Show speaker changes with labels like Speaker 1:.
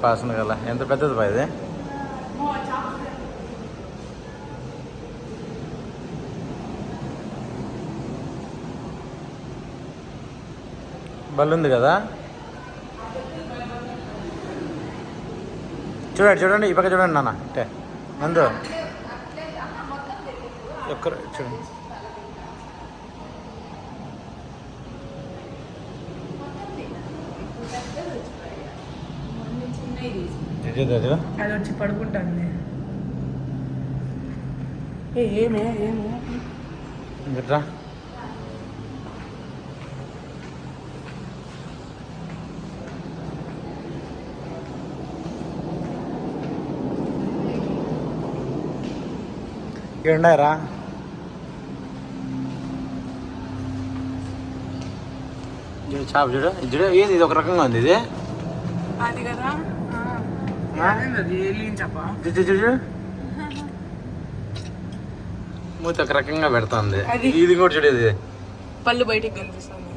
Speaker 1: పాసన గల ఎంత పెద్దది బా ఇది. బల్లుంది కదా, చూడండి చూడండి ఈ పక్క చూడండి నాన్న. అంటే నందు ఒక్కరు చూడండి.
Speaker 2: అది వచ్చి పడుకుంటుంది. ఏమే
Speaker 1: ఇంకట్రా ఉన్నాయరా. చేప చూడు చూడు, ఏది ఇది ఒక రకంగా ఉంది ఇది.
Speaker 2: అది కదా
Speaker 1: చూడు మూత ఒక రకంగా పెడుతుంది. ఇది కూడా చూడు, ఇది
Speaker 2: పళ్ళు బయటికి కనిపిస్తుంది.